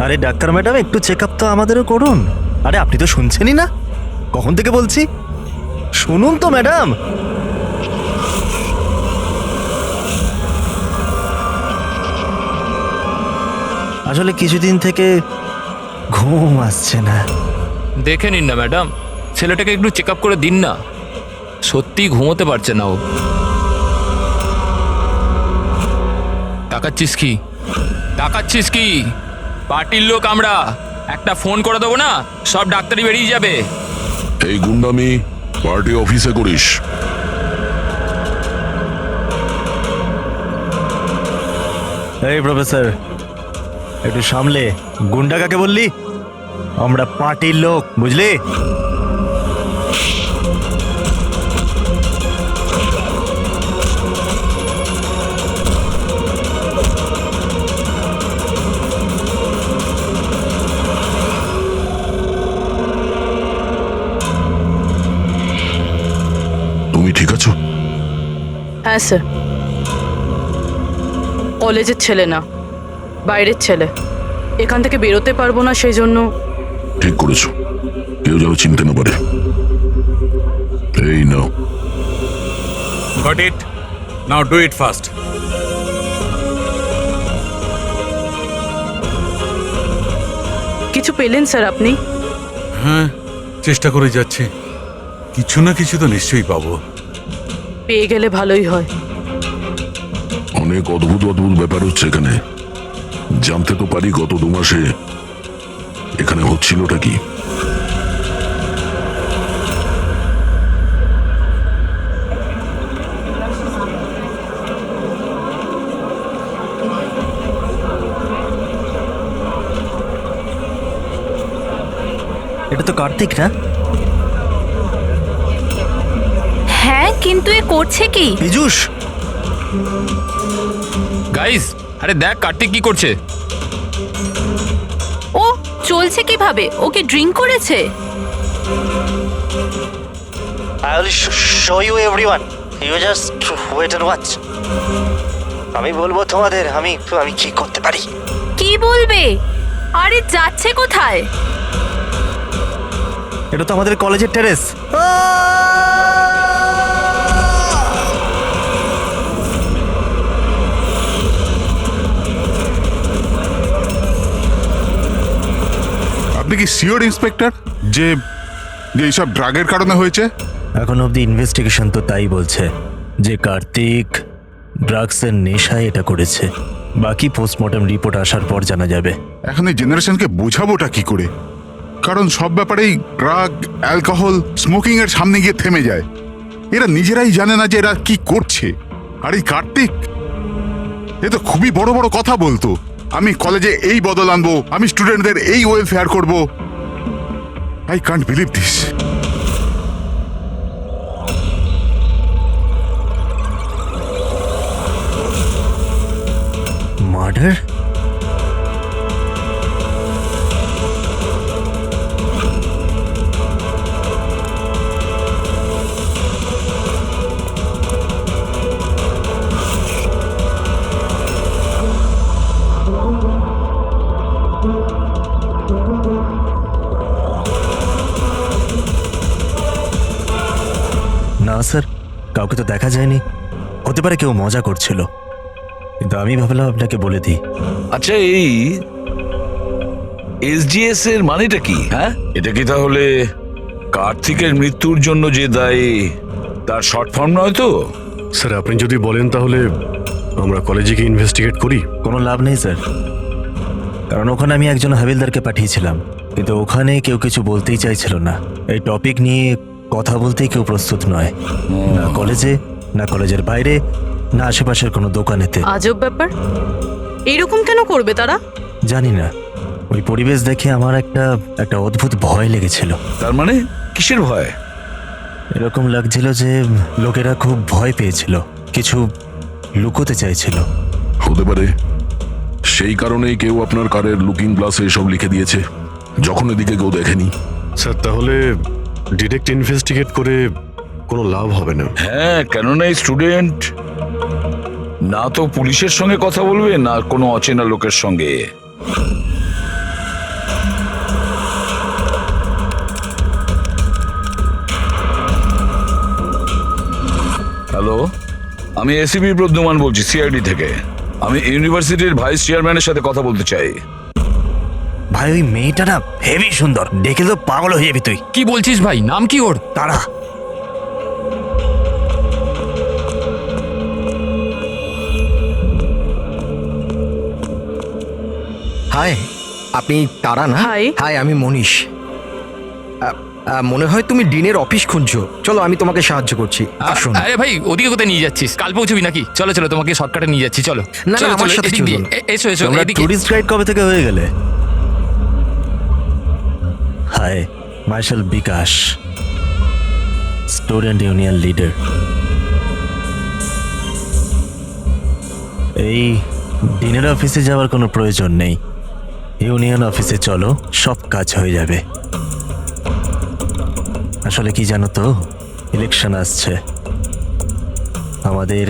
আরে doctor madam, একটু check up তো আমাদেরও করুন। আরে আপনি তো শুনছেনই না, কখন থেকে বলছি, শুনুন তো ম্যাডাম। আসলে কিছুদিন থেকে ঘুম আসছে না। দেখে নিন না ম্যাডাম, ছেলেটাকে একটু চেক আপ করে দিন না, সত্যি ঘুমোতে পারছে না ও। তাকাচ্ছিস কি? পার্টির লোক আমরা, একটা ফোন করে দেবো না, সব ডাক্তারি বেরিয়ে যাবে। এই গুন্ডামি পার্টি অফিসে করিস? এই প্রফেসর, একটু সামলে। গুন্ডা কাকে বললি? আমরা পার্টির লোক, বুঝলি? তুমি ঠিক আছো? হ্যাঁ স্যার, কলেজের ছেলে না, বাইরের ছেলে। এখান থেকে বেরোতে পারবো না, সেই জন্য। ঠিক করেছো, কেউ যেন চিনতে না পারে। এই নাও। Got it. Now do it fast. কিছু পেলেন স্যার আপনি? হ্যাঁ, চেষ্টা করে যাচ্ছি, কিছু না কিছু তো নিশ্চয়ই পাবো। পেয়ে গেলে ভালোই হয়। অনেক অদ্ভুত অদ্ভুত ব্যাপার হচ্ছে এখানে। জানতে তো পারি গত 2 মাসে এখানে হচ্ছিলটা কি। এটা তো কার্তিক না? হ্যাঁ, কিন্তু এ করছে কি? পীযূষ, গাইস, আরে দেখ কার্তিক কি করছে। ও চলছে কিভাবে? ওকে ড্রিঙ্ক করেছে? I will show you everyone. You just wait and watch. আমি বলবো তোমাদের আমি কি করতে পারি। কি বলবে? আরে যাচ্ছে কোথায়? এটা তো আমাদের কলেজের টেরেস। আপনি কি সিওর ইন্সপেক্টর যে এইসব ড্রাগের কারণে হয়েছে? এখন অবধি ইনভেস্টিগেশন তো তাই বলছে যে কার্তিক ড্রাগসের নেশায় এটা করেছে। বাকি পোস্টমর্টম রিপোর্ট আসার পর জানা যাবে। এখন এই জেনারেশনকে বোঝাবোটা কি করে? কারণ সব ব্যাপারেই ড্রাগ, অ্যালকোহল, স্মোকিং এর সামনে গিয়ে থেমে যায়। এরা নিজেরাই জানে না যে এরা কি করছে। আর এই কার্তিক, এ তো খুবই বড় বড় কথা বলতো। আমি কলেজে এই বদল আনবো, আমি স্টুডেন্টদের এই ওয়েলফেয়ার করব। I can't believe this. Murder? না স্যার, কাউকে তো দেখা যায়নি। হতে পারে কেউ মজা করছিল, কিন্তু আমি ভাবলাম আপনাকে বলে দিই। আচ্ছা, এই এসজিএস এর মানেটা কি? হ্যাঁ, এটা কি তাহলে কার্তিকের মৃত্যুর জন্য যে দায়ী তার শর্ট ফর্ম নয় তো? স্যার, আপনি যদি বলেন তাহলে আমরা কলেজে গিয়ে ইনভেস্টিগেট করি। কোনো লাভ নেই স্যার, কারণ ওখানে আমি একজন হাবিলদারকে পাঠিয়েছিলাম, কিন্তু ওখানে কেউ কিছু বলতেই চাইছিল না। এই টপিক নিয়ে কথা বলতেই কেউ প্রস্তুত নয়, না কলেজে, না কলেজের বাইরে, না আশেপাশের কোনো দোকানেতে। আজব ব্যাপার, এইরকম কেন করবে তারা? জানি না, ওই পরিবেশ দেখে আমার একটা অদ্ভুত ভয় লেগেছিল। তার মানে কিসের ভয়? এরকম লাগছিল যে লোকেরা খুব ভয় পেয়েছিল, কিছু লুকোতে চাইছিল। হতে পারে সেই কারণেই কেউ আপনার কারের লুকিং গ্লাসে এসব লিখে দিয়েছে, যখন এদিকে কেউ দেখেনি। স্যার, তাহলে ডিরেক্ট ইনভেস্টিগেট করে কোনো লাভ হবে না। হ্যাঁ, কেননা এই স্টুডেন্ট না তো পুলিশের সঙ্গে কথা বলবে, না কোনো অচেনা লোকের সঙ্গে। আমি এসিপি প্রদ্যুমান বলছি, সিআইডি থেকে। আমি ইউনিভার্সিটির ভাইস চেয়ারম্যানের সাথে কথা বলতে চাই। ভাই ওই মেয়েটা না হেভি সুন্দর, দেখে তো পাগল হয়ে যাবি তুই। কি বলছিস ভাই, নাম কি ওর? তারা হাই, আপনি তারা না? Hi. হাই, আমি মনীষ। মনে হয় তুমি ডিনের অফিস খুঁজছো। চলো আমি তোমাকে সাহায্য করছি, আসুন। আরে ভাই, ওদিকে কোথায় নিয়ে যাচ্ছিস? কাল পৌঁছবি নাকি? চলো চলো, তোমাকে শর্টকাটে নিয়ে যাচ্ছি, চলো। না, চলো, আমার চলো, সাথে এদিক দিয়ে। চলুন। এসো এসো, তোমরা এদিকে। টুরিস্ট গাইড কবে থেকে হয়ে গেলে? হাই, মার্শাল বিকাশ, স্টুডেন্ট ইউনিয়ন লিডার। এই ডিনের অফিসে যাওয়ার কোনো প্রয়োজন নেই, ইউনিয়ন অফিসে চলো, সব কাজ হয়ে যাবে। আসলে কি জানো তো, ইলেকশন আসছে, আমাদের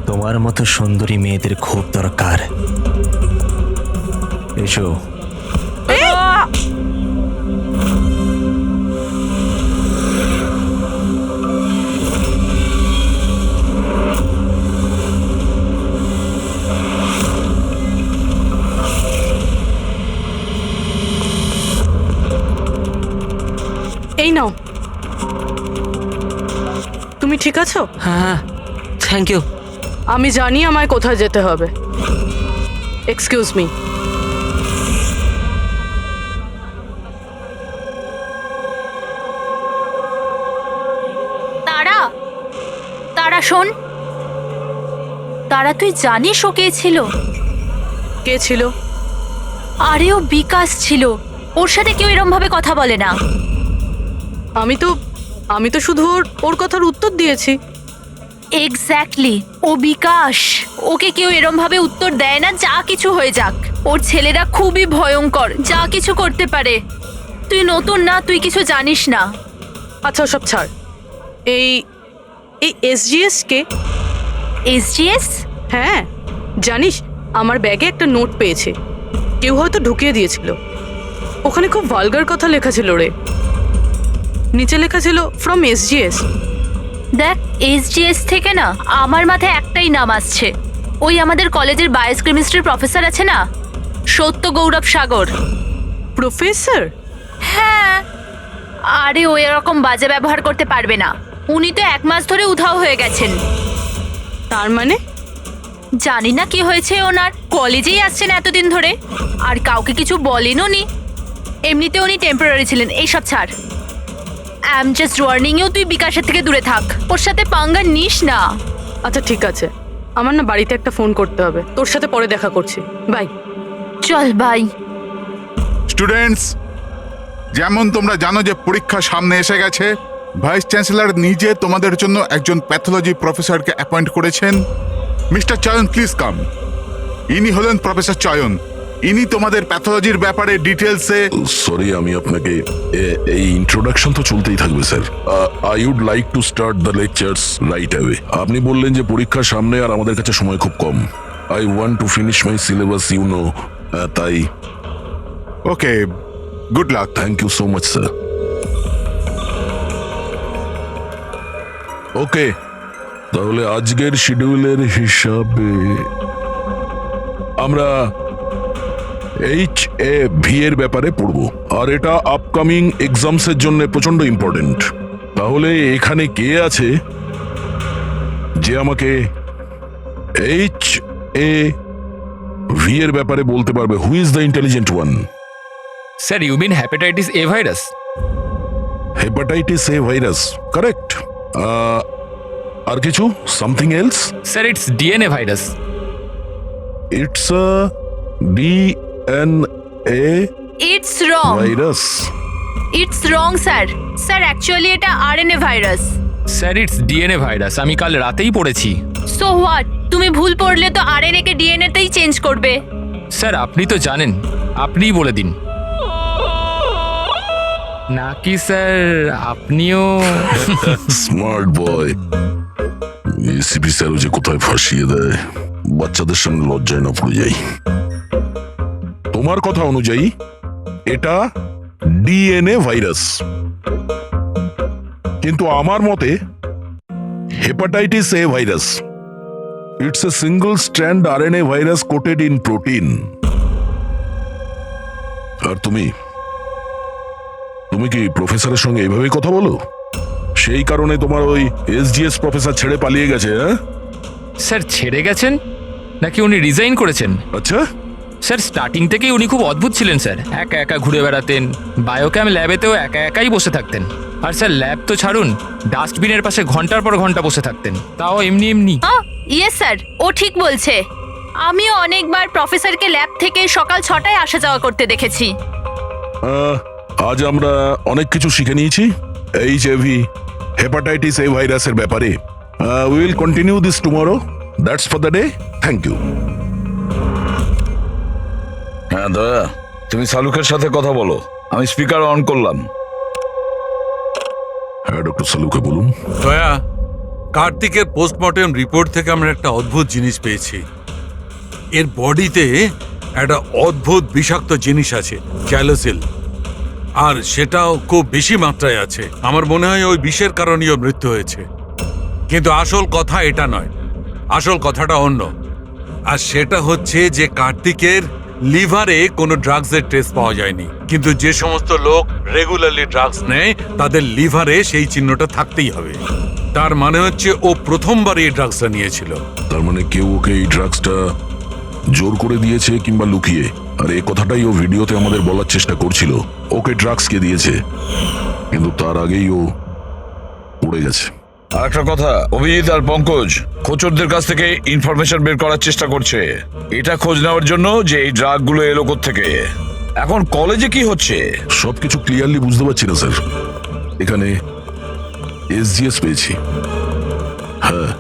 তোমার মতো সুন্দরী মেয়েদের খুব দরকার। এসো। এই নাও। তুমি ঠিক আছো? হ্যাঁ, থ্যাংক ইউ। আমি জানি আমায় কোথায় যেতে হবে। Excuse me. তারা, তারা শোন। তারা, তুই জানিস ও কে ছিল? কে ছিল? আরে ও বিকাশ ছিল। ওর সাথে কেউ এরম ভাবে কথা বলে না। আমি তো শুধু ওর কথার উত্তর দিয়েছি। এক্স্যাক্টলি, ও বিকাশ। ওকে কেউ এরম ভাবে উত্তর দেয় না, যা কিছু হয়ে যাক। ওর ছেলেরা খুবই ভয়ঙ্কর, যা কিছু করতে পারে। তুই নতুন না, তুই কিছু জানিস না। আচ্ছা সব ছাড়। এই এসজিএস কে? এসজিএস? হ্যাঁ, জানিস আমার ব্যাগে একটা নোট পেয়েছে, কেউ হয়তো ঢুকিয়ে দিয়েছিল। ওখানে খুব ভালগার কথা লেখা ছিল রে। নিচে লেখা ছিল ফ্রম এসজিএস। দেখ, এসজিএস থেকে না আমার মাথায় একটাই নাম আসছে। ওই আমাদের কলেজের বায়োকেমিস্ট্রির প্রফেসর আছে না, সত্য গৌরব সাগর। প্রফেসর? হ্যাঁ, আরে ও এরকম বাজে ব্যবহার করতে পারবে না। উনি তো 1 মাস ধরে উধাও হয়ে গেছেন। তার মানে? জানি না কি হয়েছে ওনার, কলেজেই আসছেন এতদিন ধরে, আর কাউকে কিছু বলেনও নি। এমনিতে উনি টেম্পোরারি ছিলেন। এইসব ছাড়, I am just warning you, তুই বিকাশের থেকে দূরে থাক, ওর সাথে পাঙ্গা নিস না। আচ্ছা ঠিক আছে, আমার না বাড়িতে একটা ফোন করতে হবে। তোর সাথে পরে দেখা করছি, বাই। চল বাই। স্টুডেন্টস, যেমন তোমরা জানো যে পরীক্ষা সামনে এসে গেছে, ভাইস চ্যান্সেলর নিজে তোমাদের জন্য একজন প্যাথোলজি প্রফেসরকে অ্যাপয়েন্ট করেছেন। মিস্টার চয়ন, প্লিজ কাম। ইনি হলেন প্রফেসর চয়ন। ইনি তোমাদের প্যাথোলজির ব্যাপারে ডিটেলসে। সরি, আমি আপনাকে এই ইন্ট্রোডাকশন তো চলতেই থাকবে sir. I would like to start the lectures right away. আপনি বললেন যে পরীক্ষার সামনে আর আমাদের কাছে সময় খুব কম। I want to finish my syllabus, you know, তাই। Okay, good luck. Thank you so much sir. Okay, তাহলে আজকের শিডিউলের হিসাবে আমরা HAV এর ব্যাপারে পড়বো, আর এটা আপকামিং এক্সামস এর জন্য প্রচন্ড ইম্পর্টেন্ট। তাহলে এখানে কে আছে যে আমাকে HAV এর ব্যাপারে বলতে পারবে? Who is the intelligent one? Sir, you mean hepatitis A virus? Hepatitis A virus, correct. আর কিছু, something else? Sir, it's DNA virus. It's a DNA it's wrong. Virus. It's wrong sir. Sir, actually এটা RNA virus. Sir, it's DNA virus, আমি কাল রাতেই পড়েছি। So what, তুমি ভুল পড়লে তো আরএনএ কে ডিএনএ তেই চেঞ্জ করবে। স্যার, আপনি তো জানেন, আপনিই বলে দিন। নাকি স্যার আপনিও? Smart boy. এসিপি স্যারও যে কোথায় ফাঁসিয়ে দেয়, বাচ্চাদের সামনে লজ্জায় না পড়ে যাই। তোমার কথা অনুযায়ী এটা ডিএনএ ভাইরাস, কিন্তু আমার মতে hepatitis A virus. It's a single strand RNA virus coated in protein. আর তুমি কি প্রফেসরের সঙ্গে এইভাবেই কথা বলো? সেই কারণে তোমার ওই এসজিএস প্রফেসর ছেড়ে পালিয়ে গেছে, হ্যাঁ? স্যার ছেড়ে গেছেন নাকি উনি রিজাইন করেছেন? আচ্ছা, স্যার স্টার্টিং থেকেই উনি খুব অদ্ভুত ছিলেন স্যার। একা একা ঘুরে বেড়াতেন, বায়োক্যাম ল্যাবেতেও একা একাই বসে থাকতেন। আর স্যার ল্যাব তো ছাড়ুন, ডাস্টবিনের পাশে ঘন্টার পর ঘন্টা বসে থাকতেন, তাও এমনি এমনি। ইয়েস স্যার, ও ঠিক বলছে। আমিও অনেকবার প্রফেসরকে ল্যাব থেকে সকাল 6টায় আসা যাওয়া করতে দেখেছি। আজ আমরা অনেক কিছু শিখে নিয়েছি এইচআইভি হেপাটাইটিস এ ভাইরাসের ব্যাপারে। We will continue this tomorrow. That's for the day. Thank you. হ্যাঁ দয়া, তুমি সালুকের সাথে কথা বলো। আমি স্পিকার অন করলাম। হ্যাঁ ডক্টর সালুকে বলুন। দয়া, কার্তিকের পোস্টমর্টেম রিপোর্ট থেকে আমরা একটা অদ্ভুত জিনিস পেয়েছি। এর বডিতে একটা অদ্ভুত বিষাক্ত জিনিস আছে, ক্যালোসিল, আর সেটাও খুব বেশি মাত্রায় আছে। আমার মনে হয় ওই বিষের কারণেই ওর মৃত্যু হয়েছে। কিন্তু আসল কথা এটা নয়, আসল কথাটা অন্য। আর সেটা হচ্ছে যে কার্তিকের লিভারে কোনো ড্রাগসের টেস্ট পাওয়া যায়নি, কিন্তু যে সমস্ত লোক রেগুলারলি ড্রাগস নেয় তাদের লিভারে সেই চিহ্নটা থাকতেই হবে। তার মানে হচ্ছে ও প্রথমবার এই ড্রাগসটা নিয়েছিল। তার মানে কেউ ওকে এই ড্রাগসটা জোর করে দিয়েছে কিংবা লুকিয়ে। আর এই কথাটাই ও ভিডিওতে আমাদের বলার চেষ্টা করছিল, ওকে ড্রাগস কে দিয়েছে, কিন্তু তার আগেই ও উড়ে গেছে। আর একটা কথা, অভিজিৎ আর পঙ্কজ খোঁচরদের কাছ থেকে ইনফরমেশন বের করার চেষ্টা করছে, এটা খোঁজ নেওয়ার জন্য যে এই ড্রাগগুলো এলো কোত্থেকে। এখন কলেজে কি হচ্ছে সবকিছু ক্লিয়ারলি বুঝতে পারছি না স্যার। এখানে এসজিএস পেয়েছি। হ্যাঁ,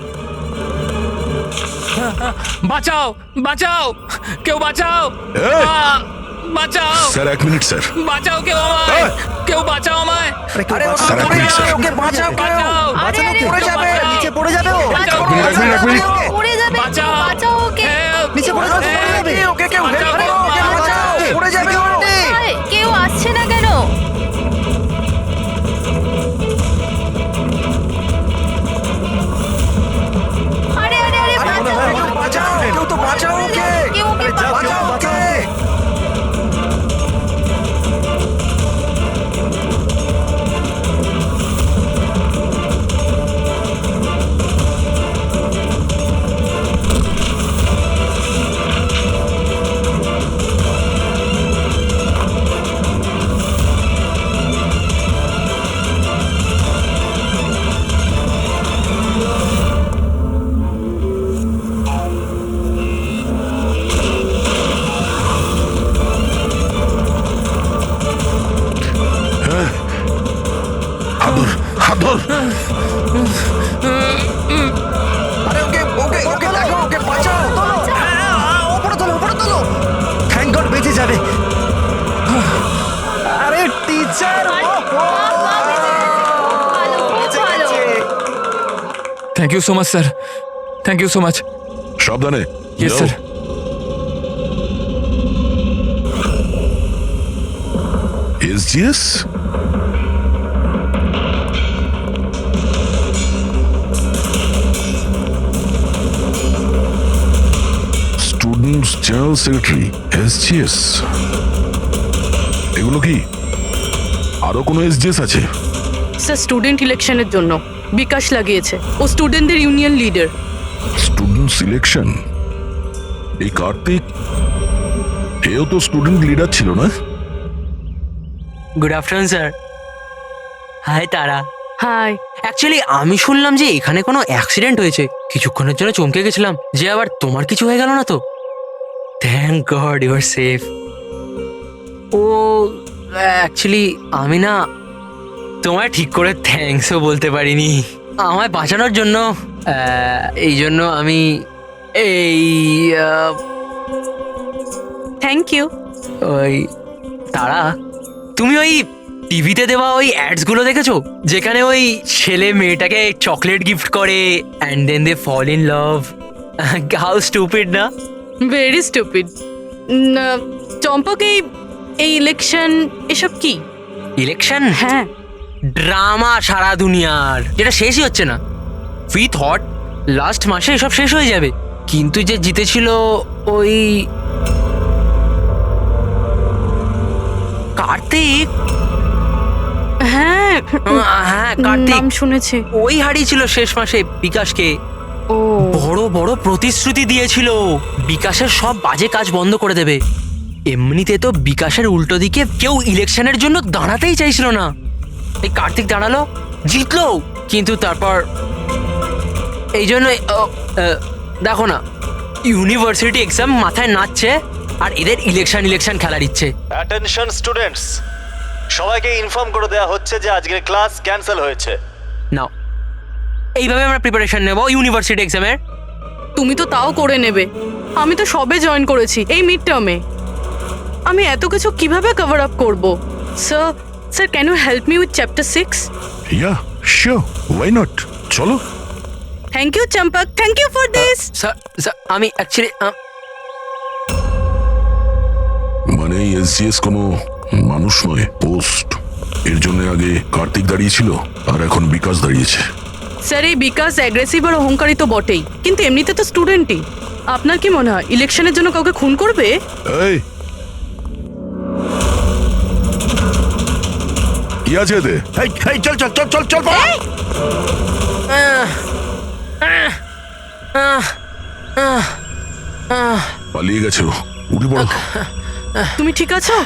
বাঁচাও বাঁচাও, কেউ বাঁচাও, এই! বাঁচাও স্যার এক মিনিট স্যার। বাঁচাও, কেউ আমায়, কেউ বাঁচাও আমায়, স্যার এক মিনিট স্যার। বাঁচাও। আরে আরে, পড়ে যাবে, নিচে পড়ে যাবে ও। বাঁচাও, এক মিনিট, এক মিনিট। পড়ে যাবে, বাঁচাও। বাঁচাও ওকে। Help! নিচে পড়ে যাবে, পড়ে যাবে। ওকে কেউ হেল্প করো, ওকে বাঁচাও। পড়ে যাবে ও। আরে, কেউ আসছে না কেন? আরে আরে আরে, বাঁচাও, বাঁচাও, কেউ তো বাঁচাও ওকে। কেউ ওকে বাঁচাও ওকে। হাত ধর। আরে ওকে ওকে ওকে দেখো, ওকে বাঁচাও। উপরে তোলো, উপরে তোলো। থ্যাংক গড বেঁচে যাবে। আরে টিচার, ভালো, খুব ভালো। Thank you so much sir, thank you so much. সাবধানে। Yes sir. SGS students general secretary, SGS. এগুলো কি আরো কোনো এসজিএস আছে? স্যার স্টুডেন্ট ইলেকশনের জন্য বিকাশ লাগিয়েছে। ও স্টুডেন্টদের ইউনিয়ন লিডার। Student selection? এই কার্তিক, এও তো স্টুডেন্ট লিডার ছিল না? Good afternoon sir. হাই তারা। হাই। অ্যাকচুয়ালি আমি শুনলাম যে এখানে কোনো অ্যাক্সিডেন্ট হয়েছে, কিছুক্ষণের জন্য চমকে গেছিলাম যে আবার তোমার কিছু হয়ে গেল না তো। Thank God you are safe. ও অ্যাকচুয়ালি আমি না তোমায় ঠিক করে থ্যাঙ্কসও বলতে পারিনি আমায় বাঁচানোর জন্য। এই জন্য আমি এই থ্যাংক ইউ। ওই তারা, তুমি ওই টিভিতে দেওয়া ওই অ্যাডসগুলো দেখেছো যেখানে ওই ছেলে মেয়েটাকে চকলেট গিফট করে and then they fall in love? How stupid না? Very stupid. চম্পক, এই ইলেকশন এসব কি? ইলেকশন? হ্যাঁ। ড্রামা সারা দুনিয়ার, যেটা শেষই হচ্ছে না। উই থট লাস্ট মাসে এসব শেষ হয়ে যাবে, কিন্তু যে জিতেছিল ওই কার্তিক। হ্যাঁ হ্যাঁ কার্তিক, নাম শুনেছি। ওই হারিয়েছিল শেষ মাসে বিকাশকে। ও বড় বড় প্রতিশ্রুতি দিয়েছিল বিকাশের সব বাজে কাজ বন্ধ করে দেবে। এমনিতে তো বিকাশের উল্টো দিকে কেউ ইলেকশনের জন্য দাঁড়াতেই চাইছিল না। এই কার্তিক দাঁড়ালো, জিতলো, কিন্তু তারপর এই জন্য দেখো না, ইউনিভার্সিটি এক্সাম মাথায় নাচছে আর এদের ইলেকশন খেলার ইচ্ছে। অ্যাটেনশন স্টুডেন্টস, সবাইকে ইনফর্ম করে দেওয়া হচ্ছে যে আজকের ক্লাস ক্যান্সেল হয়েছে। নাও, এইভাবে আমরা প্রিপারেশন নেব ইউনিভার্সিটি এক্সামের। তুমি তো তাও করে নেবে, আমি তো সবে জয়েন করেছি এই মিড টার্মে। আমি এত কিছু কিভাবে কভার আপ করব? Sir can you help me with chapter 6? Yeah sure, why not, চলো। Thank you Champak, thank you for this. Sir আমি অ্যাকচুয়ালি মানে এসজিএস কোনো মানুষ নয়, পোস্ট। এর জন্য আগে কার্তিক দাঁড়িয়েছিল আর এখন বিকাশ দাঁড়িয়েছে। স্যার এই বিকাশ অ্যাগ্রেসিভ আর অহংকারী তো বটেই, কিন্তু এমনিতে তো স্টুডেন্টই। আপনার কি মনে হয় ইলেকশনের জন্য কাউকে খুন করবে? এই কি আছে এতে? চল চল চল চল চল। পালিয়ে গেছে ও, উঠে পড়ো। তুমি ঠিক আছো?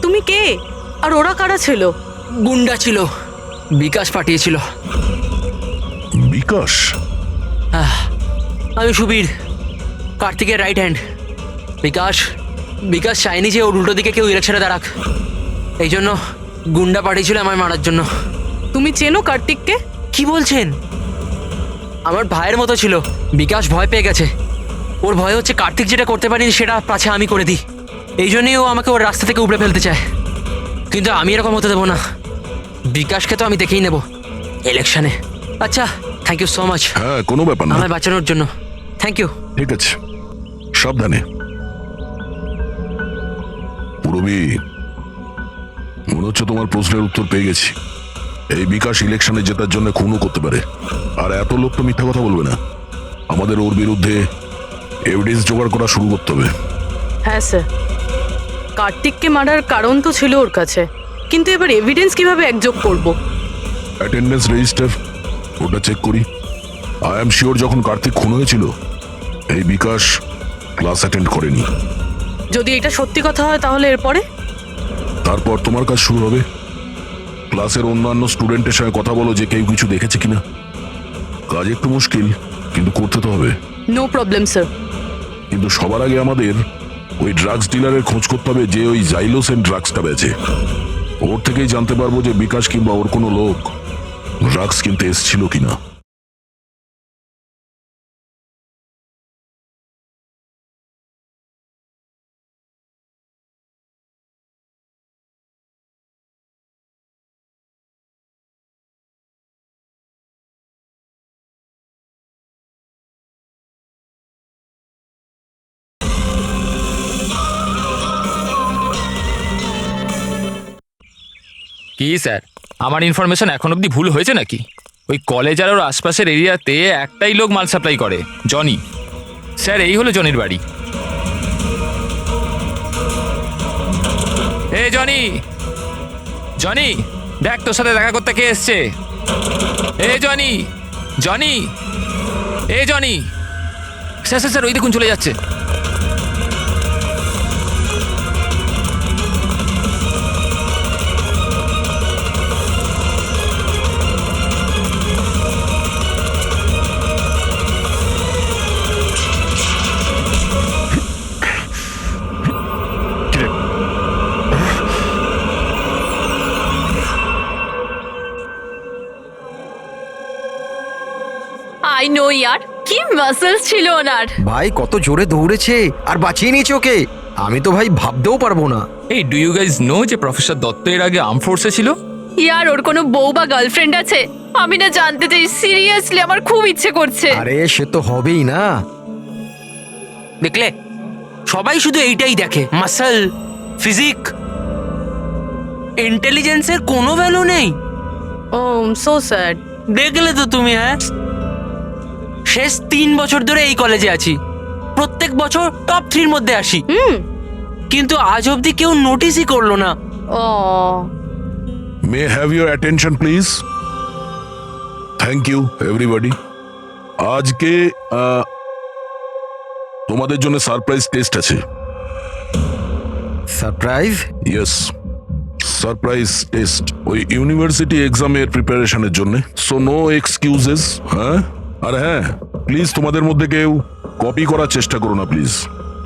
তুমি কে আর ওরা কারা ছিল? গুন্ডা ছিল, বিকাশ পাঠিয়েছিল। বিকাশ? আমি সুবীর, কার্তিকের রাইট হ্যান্ড। বিকাশ চায়নি যে ওর উল্টো দিকে কেউ ইলেকশনে দাঁড়াক, এই জন্য গুন্ডা পাঠিয়েছিল আমায় মারার জন্য। তুমি চেনো কার্তিককে? কি বলছেন? আমার ভাইয়ের মতো ছিল। বিকাশ ভয় পেয়ে গেছে, ওর ভয় হচ্ছে কার্তিক যেটা করতে পারিনি সেটা পাছে আমি করে দিই। এই জন্যই ও আমাকে ওর রাস্তা থেকে উপড়ে ফেলতে চায়, কিন্তু আমি এরকম হতে দেবো না। বিকাশকে তো আমি দেখেই নেব ইলেকশনে। আচ্ছা, থ্যাংক ইউ সো মাচ। হ্যাঁ, কোনো ব্যাপার না। আমায় বাঁচানোর জন্য থ্যাংক ইউ। ঠিক আছে, সাবধানে। পুরবী, মনে হচ্ছে তোমার প্রশ্নের উত্তর পেয়ে গেছি। এই বিকাশ ইলেকশনে জেতার জন্য খুনও করতে পারে, আর এত লোক তো মিথ্যা কথা বলবে না। আমাদের ওর বিরুদ্ধে এভিডেন্স জোগাড় করা শুরু করতে হবে। হ্যাঁ স্যার, কার্তিককে মারার কারণ তো ছিল ওর কাছে, কিন্তু এবার এভিডেন্স কিভাবে একযোগ করব? অ্যাটেন্ডেন্স রেজিস্টার, ওটা চেক করি। আই এম শিওর যখন কার্তিক খুন হয়েছিল এই বিকাশ ক্লাস অ্যাটেন্ড করেনি। যদি এটা সত্যি কথা হয় তাহলে এরপরে? তারপর তোমার কাজ শুরু হবে। ক্লাসের অন্যান্য স্টুডেন্টের সঙ্গে কথা বলো যে কেউ কিছু দেখেছে কিনা। কাজ একটু মুশকিল, কিন্তু করতে তো হবে। No problem sir. কিন্তু সবার আগে আমাদের ওই ড্রাগস ডিলারের খোঁজ করতে হবে যে ওই জাইলোসেন ড্রাগসটা বেচে। ওর থেকেই জানতে পারবো যে বিকাশ কিংবা ওর কোনো লোক ড্রাগস কিনতে এসেছিল কিনা। কি স্যার, আমার ইনফরমেশন এখন অবধি ভুল হয়েছে নাকি? ওই কলেজ আর ওর আশপাশের এরিয়াতে একটাই লোক মাল সাপ্লাই করে, জনি। স্যার এই হলো জনির বাড়ি। এ জনি, জনি দেখ তোর সাথে দেখা করতে কে এসছে। এ জনি, জনি, এ জনি। স্যার স্যার স্যার ওই দেখুন চলে যাচ্ছে। আই নো ইয়ার, কি মাসেলস ছিল ওনার। ভাই কত জোরে দৌড়েছে আর বাঁচিয়ে নিয়েছে ওকে, আমি তো ভাই ভাবতেও পারবো না। এই ডু ইউ গাইজ নো যে প্রফেসর দত্ত এর আগে আর্ম ফোর্সে ছিল? ইয়ার ওর কোনো বউ বা গার্লফ্রেন্ড আছে? আমি না জানতে চাই, সিরিয়াসলি আমার খুব ইচ্ছে করছে। আরে সে তো হবেই না। দেখলে, সবাই শুধু এইটাই দেখে, মাসল, ফিজিক, ইন্টেলিজেন্সের কোনো ভ্যালু নেই। ও সো স্যাড। দেখলে তো তুমি, হ্যাঁ শেষ 3 বছর ধরে এই কলেজে আছি, প্রত্যেক বছর টপ 3-র মধ্যে আসি, কিন্তু আজ অবধি কেউ নোটিসই করলো না। ও may have your attention please. Thank you everybody. আজকে তোমাদের জন্য সারপ্রাইজ টেস্ট আছে। সারপ্রাইজ? ইয়েস, সারপ্রাইজ টেস্ট, ওই ইউনিভার্সিটি এক্সামের প্রিপারেশনের জন্য। So no excuses. হ্যাঁ, আর হ্যাঁ প্লিজ তোমাদের মধ্যে কেউ কপি করার চেষ্টা করো না প্লিজ।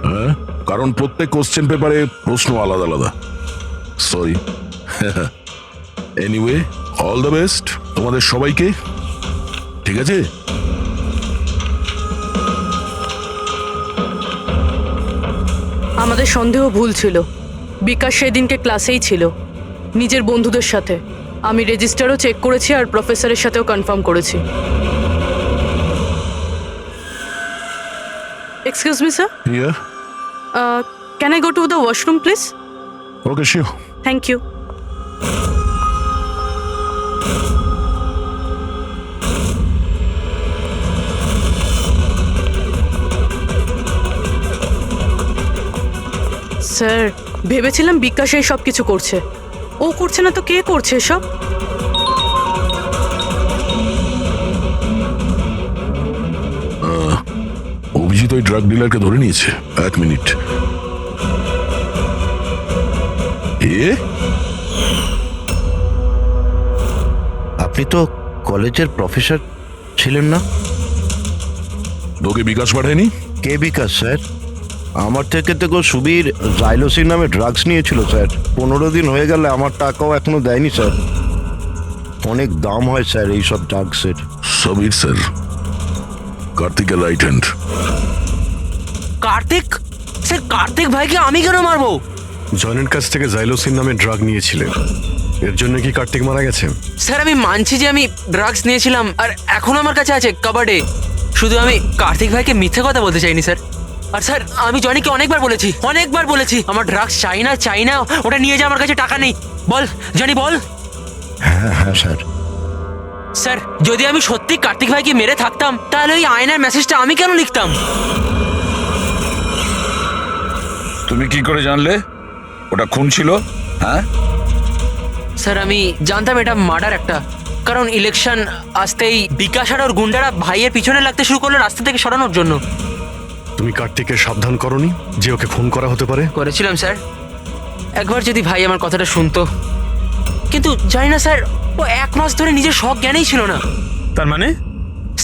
হ্যাঁ, কারণ প্রত্যেক কোশ্চেন পেপারে প্রশ্ন আলাদা আলাদা। Sorry. Anyway, all the best তোমাদের সবাইকে, ঠিক আছে? আমাদের সন্দেহ ভুল ছিল। বিকাশ সেদিনকে ক্লাসেই ছিল নিজের বন্ধুদের সাথে। আমি রেজিস্টারও চেক করেছি আর প্রফেসরের সাথেও কনফার্ম করেছি। Excuse me sir, Yeah, can I go to the washroom please? okay, sure. Thank you. Sir, ভেবেছিলাম বিকাশ এই সব কিছু করছে। ও করছে না তো কে করছে এসব? অভিজিৎ ওই ড্রাগ ডিলারকে ধরে নিয়েছে। 1 মিনিট। আপনি তো কলেজের প্রফেসর ছিলেন না? তোকে বিকাশ পাঠায়নি? কে বিকাশ স্যার? আমার থেকে তো সুবীর জাইলোসিন নামে ড্রাগস নিয়েছিল স্যার। 15 দিন হয়ে গেলে আমার টাকাও এখনো দেয়নি স্যার। অনেক দাম হয় স্যার এইসব ড্রাগসের। সমীর স্যার, কার্তিকের right hand. Kartik? Sir Kartik ভাইকে আমি কেন মারবো? জনের কাছ থেকে জাইলোসিন নামে ড্রাগ নিয়েছিলেন, এর জন্য কি কার্তিক মারা গেছে? স্যার আমি মানছি যে আমি ড্রাগস নিয়েছিলাম আর এখন আমার কাছে আছে কাবার্ডে, শুধু আমি কার্তিক ভাইকে মিথ্যে কথা বলতে চাইনি স্যার। আর স্যার আমি জনিকে অনেকবার বলেছি আমার ড্রাগস চাই না, ওটা নিয়ে যা, আমার কাছে টাকা নেই। বল জনি বল। হ্যাঁ হ্যাঁ স্যার। স্যার যদি আমি সত্যি কার্তিক ভাইকে মেরে থাকতাম তাহলে ওই আয়নার মেসেজটা আমি কেন লিখতাম? তুমি কি করে জানলে ওটা খুন ছিল? হ্যাঁ স্যার আমি জানতাম এটা মার্ডার একটা, কারণ ইলেকশন আসতেই বিকাশ আর ওর গুন্ডারা ভাইয়ের পিছনে লাগতে শুরু করলো রাস্তা থেকে সরানোর জন্য। তুমি কার্তিককে সাবধান করনি যে ওকে খুন করা হতে পারে? করেছিলাম স্যার, একবার যদি ভাই আমার কথাটা শুনতো, কিন্তু জানি না স্যার, ও 1 মাস ধরে নিজের শখ জ্ঞানেই ছিল না। তার মানে?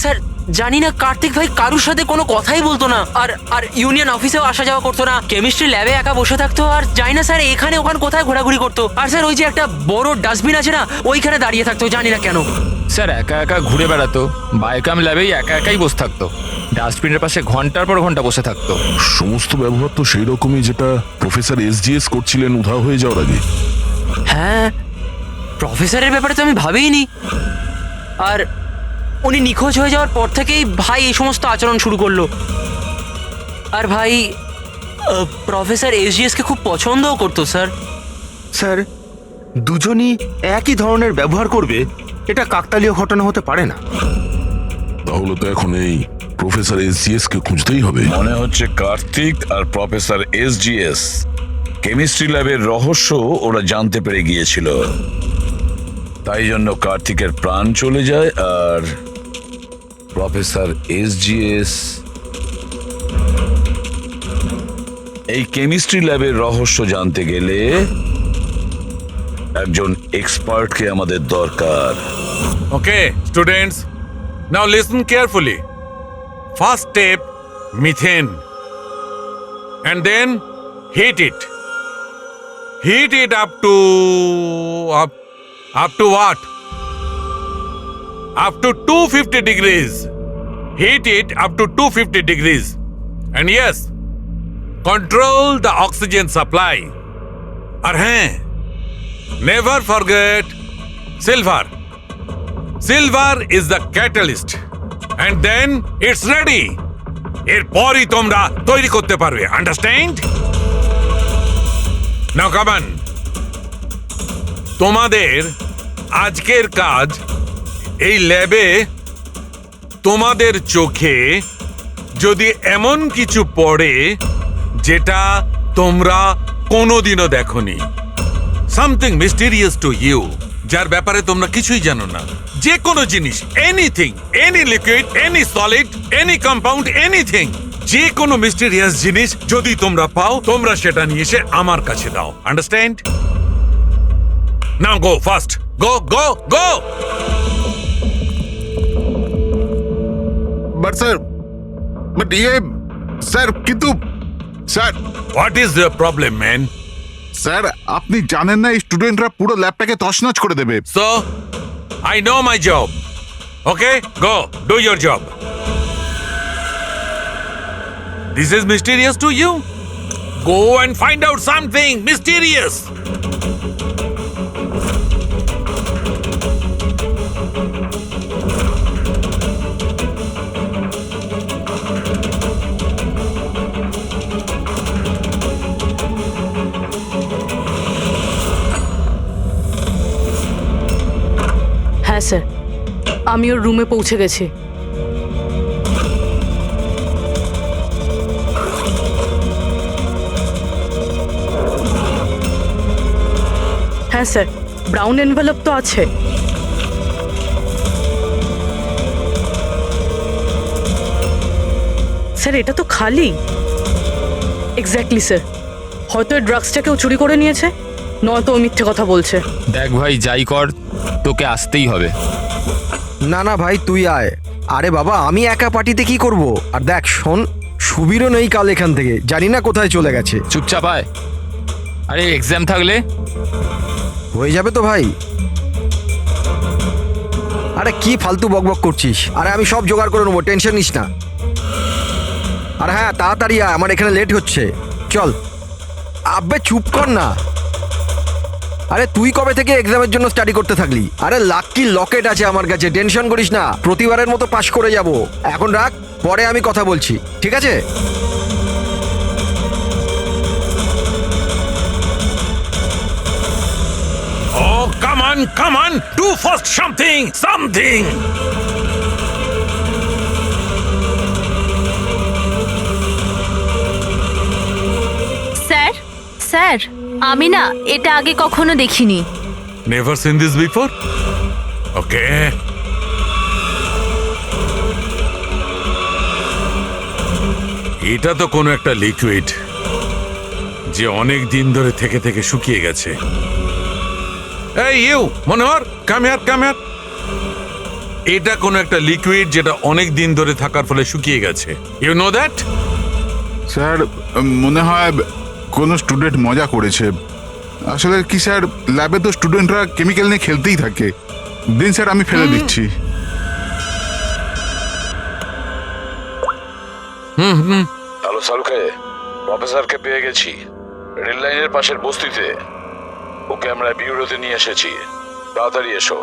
স্যার জানি না, কার্তিক ভাই কারুর সাথে কোনো কথাই বলতো না, আর ইউনিয়ন অফিসেও আসা যাওয়া করতো না, কেমিস্ট্রি ল্যাবে একা বসে থাকতো, আর জানি না স্যার এখানে ওখানে কোথায় ঘোরাঘুরি করতো। আর স্যার ওই যে একটা বড় ডাস্টবিন আছে না, ওইখানে দাঁড়িয়ে থাকতো, জানি না কেন। স্যার একা একা ঘুরে বেড়াতো, বায়োকাম ল্যাবেই একা একাই বসে থাকতো, ডাস্টবিনের পাশে ঘন্টার পর ঘন্টা বসে থাকতো। সমস্ত ব্যবহার তো সেই রকমই যেটা প্রফেসর SGS করছিলেন উধাও হয়ে যাওয়ার আগে। হ্যাঁ, প্রফেসরের ব্যাপারে তো আমি ভাবিনি। আর উনি নিখোঁজ হয়ে যাওয়ার পর থেকেই ভাই এই সমস্ত আচরণ শুরু করলো। আর ভাই প্রফেসর SGS-কে খুব পছন্দও করতো স্যার। স্যার, দুজনই একই ধরনের ব্যবহার করবে এটা কাকতালীয় ঘটনা হতে পারে না। তাহলে তো এখন এই প্রফেসর SGS কে খুঁজতেই হবে। মনে হচ্ছে কার্তিক আর প্রফেসর SGS কেমিস্ট্রি ল্যাবের রহস্য ওরা জানতে পেরে গিয়েছিল, তাই জন্য কার্তিকের প্রাণ চলে যায় আর প্রফেসর SGS এই কেমিস্ট্রি ল্যাবের রহস্য জানতে গেলে একজন এক্সপার্টকে আমাদের দরকার। Okay, students, now listen carefully. First step, methane. And then heat it. Heat it up to what? Up to 250 degrees. Heat it up to 250 degrees. And yes, control the oxygen supply. And hey, never forget silver. Silver is the catalyst. And then it's ready. এরপরই তোমরা তৈরি করতে পারবে, understand? Now come on. তোমাদের আজকের কাজ এই ল্যাবে তোমাদের চোখে যদি এমন কিছু পড়ে যেটা তোমরা কোনোদিনও দেখোনি, সামথিং মিস্টিরিয়াস টু ইউ, যার ব্যাপারে তোমরা কিছুই জানো না, যে কোনো জিনিস, anything, any liquid, any solid, any compound, anything, যে কোনো মিস্টিরিয়াস জিনিস যদি তোমরা পাও, তোমরা সেটা নিয়ে এসে আমার কাছে দাও। Understand? Now go fast, go go go. But sir, but sir, কিন্তু sir, what is the problem man? Sir আপনি জানেন না এই স্টুডেন্টরা পুরো ল্যাবটাকে তছনছ করে দেবে। So, I know my job. Okay, go, do your job. This is mysterious to you? Go and find out something mysterious. হ্যাঁ স্যার, আমি ওর রুমে পৌঁছে গেছি। হ্যাঁ স্যার, ব্রাউন এনভেলপ তো আছে। স্যার এটা তো খালি। এক্স্যাক্টলি স্যার, হয়তো এই ড্রাগসটা কেউ চুরি করে নিয়েছে, নয়তো ও মিথ্যে কথা বলছে। দেখ ভাই, যাই কর তোকে আসতেই হবে। না না ভাই, তুই আয়। আরে বাবা, আমি একা পার্টিতে কি করব? আর দেখ শোন, সুবীরও নেই কাল এখান থেকে, জানি না কোথায় চলে গেছে। চুপচাপ আয়। আরে এক্সাম থাকলে হয়ে যাবে তো ভাই। আরে কি ফালতু বকবক করছিস? আরে আমি সব জোগাড় করে নেবো, টেনশন নিস না। আর হ্যাঁ, তাড়াতাড়ি আয়, আমার এখানে লেট হচ্ছে। চল। আব্বে চুপ কর না। আরে তুই কবে থেকে এক্সামের জন্য স্টাডি করতে থাকলি? আরে লাকি লকেট আছে আমার কাছে, টেনশন করিস না, প্রতিবারের মতো পাশ করে যাব। এখন রাখ, পরে আমি কথা বলছি, ঠিক আছে? Oh, come on, do first something. Sir, sir, আমি না এটা আগে কখনো দেখিনি। Never seen this before? Okay. এটা তো কোনো একটা লিকুইড যে অনেক দিন ধরে থেকে থেকে শুকিয়ে গেছে। এই ইউ মনোহর, কাম হিয়ার। এটা কোনো একটা লিকুইড যেটা অনেক দিন ধরে থাকার ফলে শুকিয়ে গেছে। You know that? স্যার মনে হয় কোনো স্টুডেন্ট মজা করেছে। আসলে কি স্যার, ল্যাবে তো স্টুডেন্টরা কেমিক্যাল নিয়ে খেলতেই থাকে। দিন স্যার, আমি ফেলে দিচ্ছি। হ্যালো সালুকে, প্রফেসরকে পেয়ে গেছি রেল লাইনের পাশের বস্তিতে। ওকে আমরা বিউরোতে নিয়ে এসেছি, তাড়াতাড়ি এসো।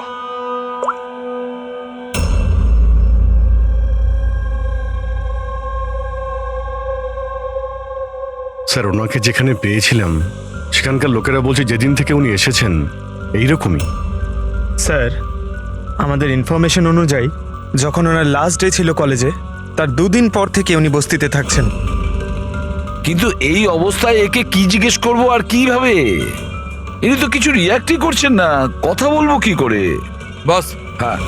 স্যার ওনাকে যেখানে পেয়েছিলাম সেখানকার লোকেরা বলছে যেদিন থেকে উনি এসেছেন এইরকমই। স্যার, আমাদের ইনফরমেশন অনুযায়ী যখন ওনার লাস্ট ডে ছিল কলেজে, তার 2 দিন পর থেকে উনি বস্তিতে থাকছেন। কিন্তু এই অবস্থায় একে কি জিজ্ঞেস করবো আর কিভাবে? ইনি তো কিছু রিয়াক্টই করছেন না, কথা বলবো কি করে? বস, হ্যাঁ,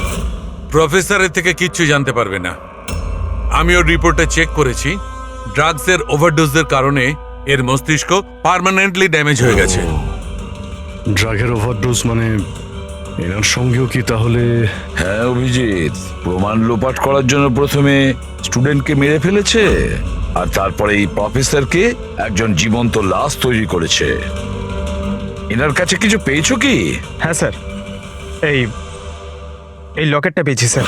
প্রফেসরের থেকে কিচ্ছু জানতে পারবে না। আমি ওর রিপোর্টটা চেক করেছি। ড্রাগসের ওভারডোজের কারণে এর মস্তিষ্ক পার্মানেন্টলি ড্যামেজ হয়ে গেছে। ড্রাগের ওভারডোজ মানে এনার সঙ্গেও কি তাহলে? হ্যাঁ অভিজিৎ, প্রমাণ লোপাট করার জন্য প্রথমে স্টুডেন্টকে মেরে ফেলেছে, আর তারপরে এই প্রফেসরকে একজন জীবন্ত লাশ তৈরি করেছে। এনার কাছে কিছু পেয়েছো কি? হ্যাঁ স্যার, এই লকেটটা পেয়েছি স্যার।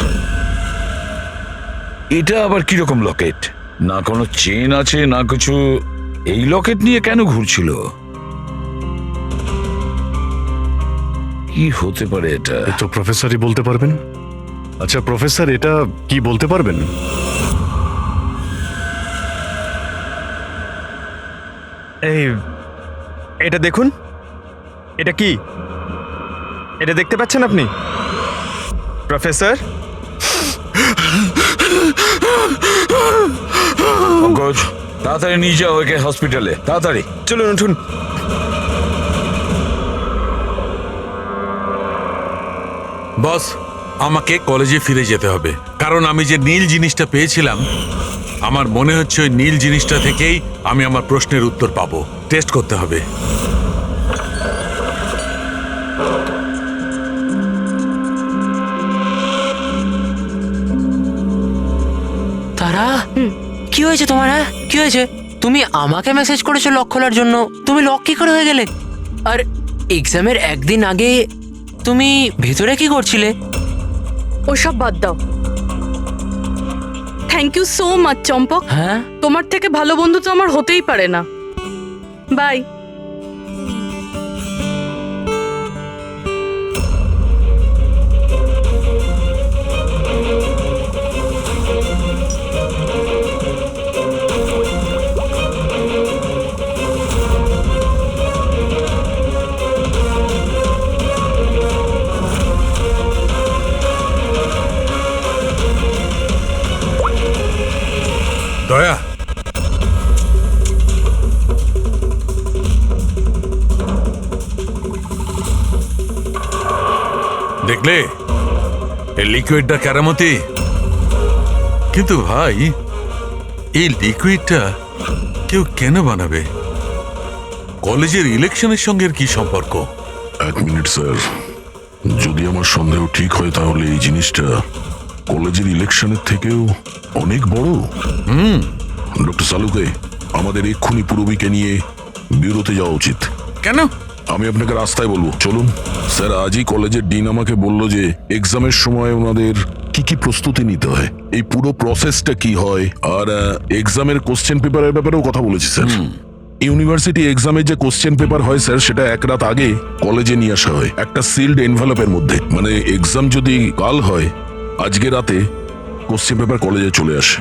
এটা আবার কিরকম লকেট? না কোনো চেন আছে না কিছু। এই লকেট নিয়ে কেন ঘুরছিল? কি হতে পারে এটা? তো প্রফেসরই বলতে পারবেন। আচ্ছা প্রফেসর, এটা কি বলতে পারবেন? এটা দেখুন, এটা কি? এটা দেখতে পাচ্ছেন আপনি? প্রফেসর, পঙ্কজ, তাড়াতাড়ি নিয়ে যাও ওকে হসপিটালে, তাড়াতাড়ি। চলুন উঠুন। বস, আমাকে কলেজে ফিরে যেতে হবে, কারণ আমি যে নীল জিনিসটা পেয়েছিলাম, আমার মনে হচ্ছে ওই নীল জিনিসটা থেকেই আমি আমার প্রশ্নের উত্তর পাবো। টেস্ট করতে হবে। তারা, কি হয়েছে তোমার? হ্যাঁ, কি হয়েছে? তুমি আমাকে মেসেজ করেছো লক খোলার জন্য, তুমি লক কি করে হয়ে গেলে? আর এক্সামের একদিন আগে তুমি ভেতরে কি করছিলে? ওসব বাদ দাও। থ্যাংক ইউ সো মাচ চম্পক। হ্যাঁ, তোমার থেকে ভালো বন্ধু তো আমার হতেই পারে না। বাই। দয়া, দেখলে এই লিকুইডটা কেরামতি? কিন্তু ভাই, এই লিকুইডটা কেউ কেন বানাবে? কলেজের ইলেকশনের সঙ্গে এর কি সম্পর্ক? এক মিনিট স্যার, যদি আমার সন্দেহ ঠিক হয় তাহলে এই জিনিসটা কলেজের ইলেকশনের থেকেও অনেক বড়। ডক্টর সালুকে, আমাদের এক্ষুনি পূরবীকে নিয়ে বিউরোতে যাওয়া উচিত। কেন? আমি আপনাকে রাস্তায় বলবো, চলুন। স্যার, আজই কলেজের ডিন আমাকে বলল যে এক্সামের সময় ওনাদের কি কি প্রস্তুতি নিতে হয়, এই পুরো প্রসেসটা কি হয়, আর এক্সামের কোশ্চেন পেপারের ব্যাপারেও কথা বলেছি স্যার। ইউনিভার্সিটি এক্সামের যে কোশ্চেন পেপার হয় স্যার, সেটা এক রাত আগে কলেজে নিয়ে আসা হয় একটা সিলড এনভেলপের মধ্যে। মানে এক্সাম যদি কাল হয়, আজকে রাতে কোশ্চেন পেপার কলেজে চলে আসে।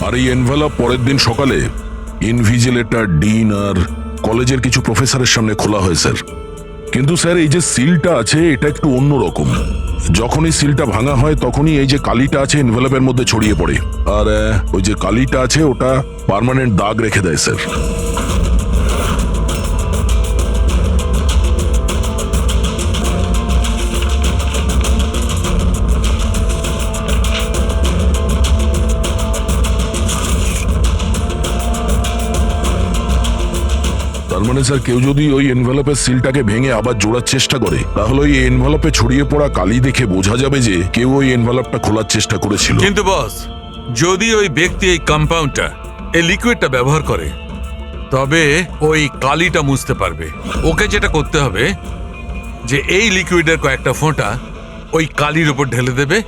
আর এই এনভেলপ পরের দিন সকালে ইনভিজিলেটর, ডিন আর কলেজের কিছু প্রফেসরের সামনে খোলা হয় স্যার। কিন্তু স্যার, এই যে সিলটা আছে এটা একটু অন্যরকম। যখনই সিলটা ভাঙা হয় তখনই এই যে কালিটা আছে এনভেলপের মধ্যে ছড়িয়ে পড়ে, আর ওই যে কালিটা আছে ওটা পার্মানেন্ট দাগ রেখে দেয় স্যার। তার মানে স্যার, কেউ যদি ওই এনভেলপের সিলটাকে ভেঙে আবার জোড়ার চেষ্টা করে, তাহলে ওই এনভেলপে ছড়িয়ে পড়া কালি দেখে বোঝা যাবে যে কেউ ওই এনভেলপটা খোলার চেষ্টা করেছিল। কিন্তু বস, যদি ওই ব্যক্তি এই কম্পাউন্ডটা, এই লিকুইডটা ব্যবহার করে, তবে ওই কালিটা মুছতে পারবে। ওকে যেটা করতে হবে যে এই লিকুইডের কয়েকটা ফোঁটা ওই কালির উপর ঢেলে দেবে,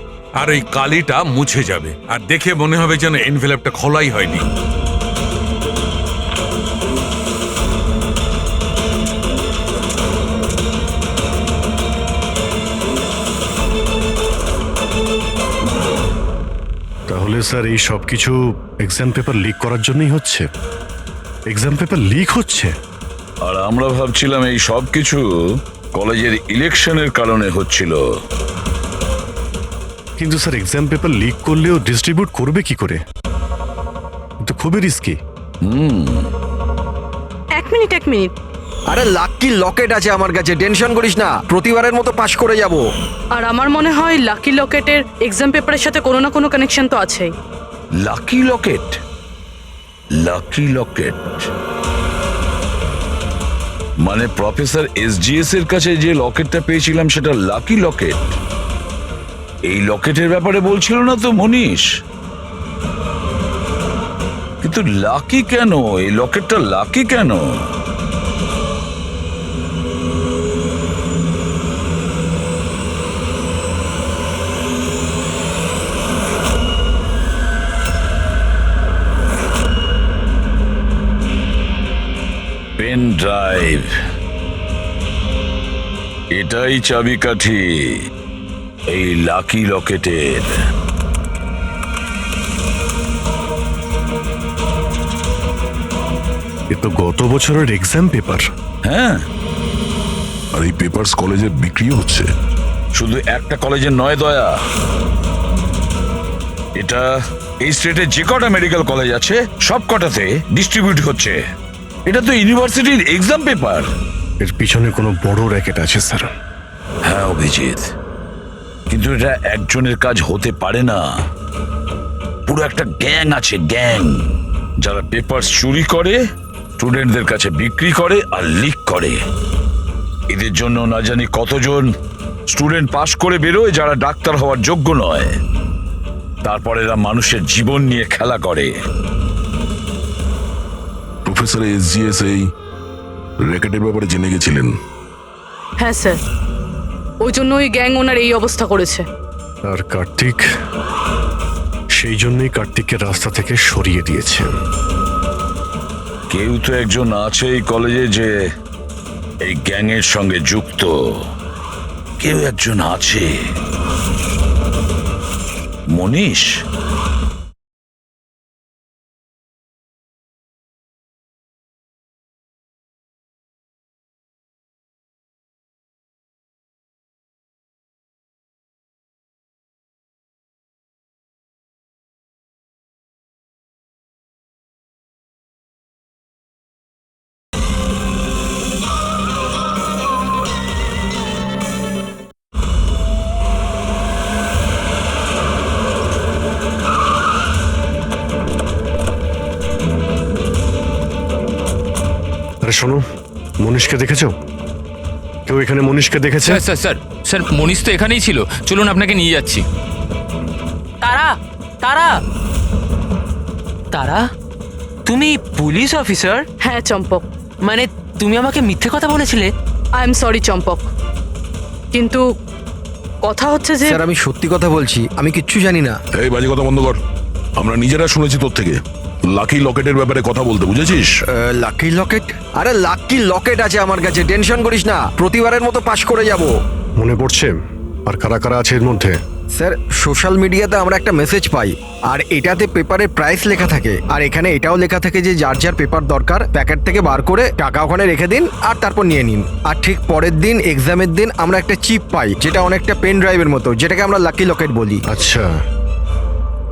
আর ওই কালিটা মুছে যাবে, আর দেখে মনে হবে যেন এনভেলপটা খোলাই হয়নি। তাহলে স্যার এই সব কিছু এক্সাম পেপার লিক করার জন্যই হচ্ছে? এক্সাম পেপার লিক হচ্ছে? আর আমরা ভাবছিলাম এই সব কিছু কলেজের ইলেকশনের কারণে হচ্ছিল। কিন্তু স্যার, এক্সাম পেপার লিক করলেও ডিস্ট্রিবিউট করবে কি করে? তো খুবই রিস্কি। এক মিনিট। আরে লাকি লকেট আছে আমার কাছে, টেনশন করিস না, প্রতিবারের মতো পাশ করে যাব। আর আমার মনে হয় লাকি লকেটের এক্সাম পেপারের সাথে কোনো না কোনো কানেকশন তো আছেই। লাকি লকেট? লাকি লকেট মানে প্রফেসর এসজিএস এর কাছে যে লকেটটা পেয়েছিলাম সেটা লাকি লকেট? এই লকেটের ব্যাপারে বলছিল না তো মনীষ? কিন্তু লাকি কেন? এই লকেটটা লাকি কেন? Pen drive. এটাই চাবিকাঠি এই লাকি লকেটের। এ তো গত বছরের এক্সাম পেপার। হ্যাঁ, আর এই পেপারস কলেজে বিক্রি হচ্ছে। শুধু একটা কলেজের নয় দয়া, এটা এই স্টেটে যে কটা মেডিকেল কলেজ আছে সব কটাতে ডিস্ট্রিবিউট হচ্ছে। এটা তো ইউনিভার্সিটির এক্সাম পেপার। এর পিছনে কোনো বড় র্যাকেট আছে স্যার। হ্যাঁ অভিজিৎ, কিন্তু এটা একজনের কাজ হতে পারে না। পুরো একটা গ্যাং আছে, গ্যাং, যারা পেপার চুরি করে, স্টুডেন্টদের কাছে বিক্রি করে আর লিক করে। এদের জন্য না জানি কতজন স্টুডেন্ট পাশ করে বেরোয় যারা ডাক্তার হওয়ার যোগ্য নয়। তারপর এরা মানুষের জীবন নিয়ে খেলা করে। প্রফেসর এসজিএস এই র্যাকেটের ব্যাপারে জেনে গেছিলেন? হ্যাঁ স্যার, ওই জন্য ওই গ্যাং ওনার এই অবস্থা করেছে। আর কার্তিক, সেই জন্যই কার্তিককে রাস্তা থেকে সরিয়ে দিয়েছে। কেউ তো একজন আছে এই কলেজে যে এই গ্যাংয়ের সঙ্গে যুক্ত। কেউ একজন আছে। মনীষ? আরে শোনো, মনীষকে দেখেছো? কেউ এখানে মনীষকে দেখেছে? স্যার স্যার স্যার স্যার মনীষ তো এখানেই ছিল, চলুন আপনাকে নিয়ে যাচ্ছি। তারা তারা তারা তুমি পুলিশ অফিসার? হ্যাঁ চম্পক, মানে তুমি আমাকে মিথ্যে কথা বলেছিলে? আই এম সরি চম্পক, কিন্তু কথা হচ্ছে যে স্যার আমি সত্যি কথা বলছি, আমি কিচ্ছু জানি না। এই বাজে কথা বন্ধ কর। আমরা নিজেরা শুনেছি তোর থেকে লাকি লকেটের ব্যাপারে কথা বলতে, বুঝেছিস? লাকি লকেট? আরে লাকি লকেট আছে আমার কাছে, টেনশন করিস না, প্রতিবারের মতো পাশ করে যাব। মনে পড়ছে? আর কারা কারা আছে এর মধ্যে? স্যার সোশ্যাল মিডিয়াতে আমরা একটা মেসেজ পাই, আর এটাতে পেপারের প্রাইস লেখা থাকে, আর এখানে এটাও লেখা থাকে যে যার যার পেপার দরকার প্যাকেট থেকে বার করে টাকা ওখানে রেখে দিন আর তারপর নিয়ে নিন। আর ঠিক পরের দিন এক্সামের দিন আমরা একটা চিপ পাই, যেটা অনেকটা পেন ড্রাইভের মতো, যেটাকে আমরা লাকি লকেট বলি। আচ্ছা,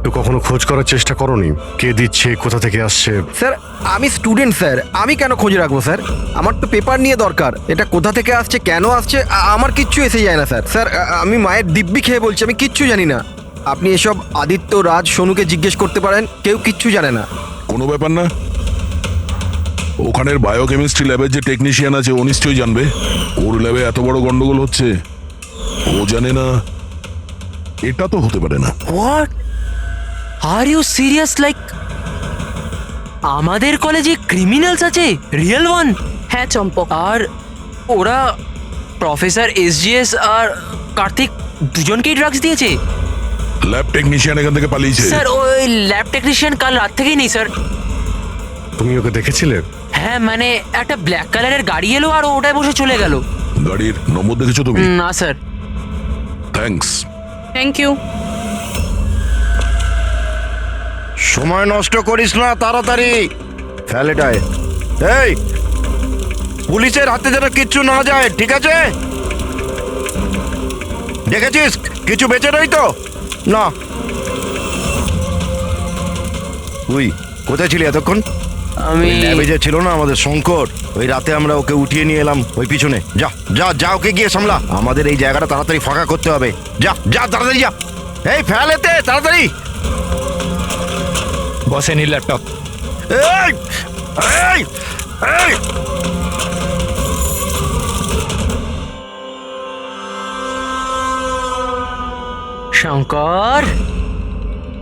তো কখনো খোঁজ করার চেষ্টা করোনি কে দিচ্ছে, কোথা থেকে আসছে? স্যার আমি স্টুডেন্ট স্যার, আমি কেন খোঁজ রাখবো স্যার? আমার তো পেপার নিয়ে দরকার, এটা কোথা থেকে আসছে, কেন আসছে, আমার কিচ্ছু এসে যায় না স্যার। স্যার আমি মায়ের দিব্যি খেয়ে বলছি, আমি কিচ্ছু জানি না। আপনি এসব আদিত্য, রাজ, সোনুকে জিজ্ঞেস করতে পারেন, কেউ কিচ্ছু জানে না। কোনো ব্যাপার না, ওখানের বায়োকেমিস্ট্রি ল্যাবের যে টেকনিশিয়ান আছে ও নিশ্চয়ই জানবে। ওর ল্যাবে এত বড় গন্ডগোল হচ্ছে, ও জানে না? এটা তো হতে পারে না। What are you serious? Like আমাদের কলেজে ক্রিমিনালস আছে, রিয়েল ওয়ান? হ্যাঁ চম্পক, আর ওরা প্রফেসর এসজিএস আর কার্তিক দুজনকেই ড্রাগস দিয়েছে? ল্যাব টেকনিশিয়ান এখান থেকে পালিয়েছে। স্যার ওই ল্যাব টেকনিশিয়ান কাল রাত থেকেই নেই স্যার। তুমি ওকে দেখেছিলে? হ্যাঁ মানে একটা ব্ল্যাক কালারের গাড়ি এলো আর ওটায় বসে চলে গেল। গাড়ির নম্বর দেখেছো তুমি? না স্যার। থ্যাঙ্কস। Thank you. সময় নষ্ট করিস না, তাড়াতাড়ি ফেল এটায়। এই পুলিশের হাতে যেন কিচ্ছু না যায়, ঠিক আছে? দেখেছিস কিছু বেঁচে রই তো না? তুই কোথায় ছিলি এতক্ষণ? আমি ল্যাবে যে ছিল না আমাদের শঙ্কর, ওই রাতে আমরা ওকে উঠিয়ে নিয়ে এলাম ওই পিছনে। যা যা যা, ওকে গিয়ে সামলা, আমাদের এই জায়গাটা তাড়াতাড়ি ফাঁকা করতে হবে। যা যা তাড়াতাড়ি যা। এই ফেল এতে তাড়াতাড়ি। বসেন এই ল্যাপটপ। এই এই এই শঙ্কর,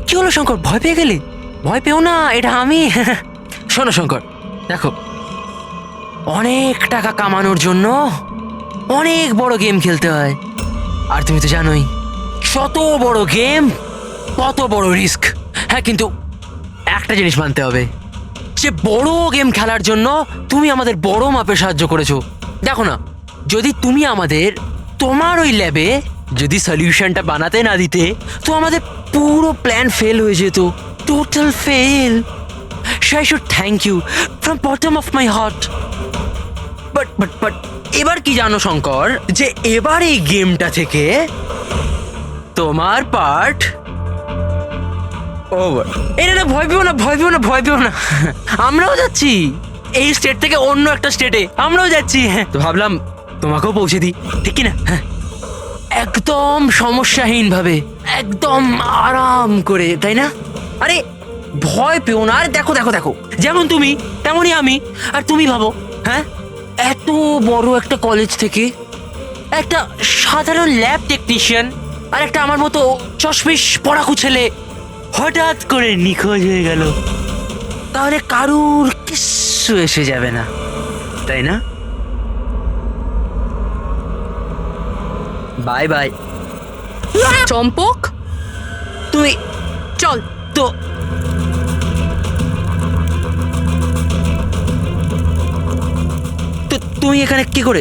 কি হলো শঙ্কর, ভয় পেয়ে গেলি? ভয় পেও না, এটা আমি। শোনো শঙ্কর, দেখো অনেক টাকা কামানোর জন্য অনেক বড় গেম খেলতে হয়, আর তুমি তো জানোই যত বড় গেম তত বড় রিস্ক। হ্যাঁ কিন্তু একটা জিনিস মানতে হবে, যে বড় গেম খেলার জন্য তুমি আমাদের বড় মাপে সাহায্য করেছো। দেখো না যদি তুমি আমাদের তোমার ওই ল্যাবে যদি সলিউশনটা বানাতে না দিতে তো আমাদের পুরো প্ল্যান ফেল হয়ে যেত, total fail. So I should thank you from bottom of my heart. But এবার কি জানো শঙ্কর, যে এবার এই গেমটা থেকে তোমার পার্ট ওভার। এই না, ভয় পেও না, ভয় পেও না, ভয় পেও না, আমরাও যাচ্ছি এই স্টেট থেকে অন্য একটা স্টেটে, আমরাও যাচ্ছি। হ্যাঁ, তো ভাবলাম তোমাকেও পৌঁছে দিই, ঠিক কি না? হ্যাঁ, একদম সমস্যাহীন ভাবে, একদম আরাম করে, তাই না? আরে ভয় পেও না। আর দেখো দেখো দেখো, যেমন তুমি তেমনই আমি। আর তুমি ভাবো, হ্যাঁ, এত বড় একটা কলেজ থেকে একটা সাধারণ ল্যাব টেকনিশিয়ান আর একটা আমার মতো চশমিশ পড়াকু ছেলে হঠাৎ করে নিখোঁজ হয়ে গেল, তাহলে কারুর কিচ্ছু এসে যাবে না, তাই না? বাই বাই চম্পক, তুই চল। তো তুমি এখানে কি করে?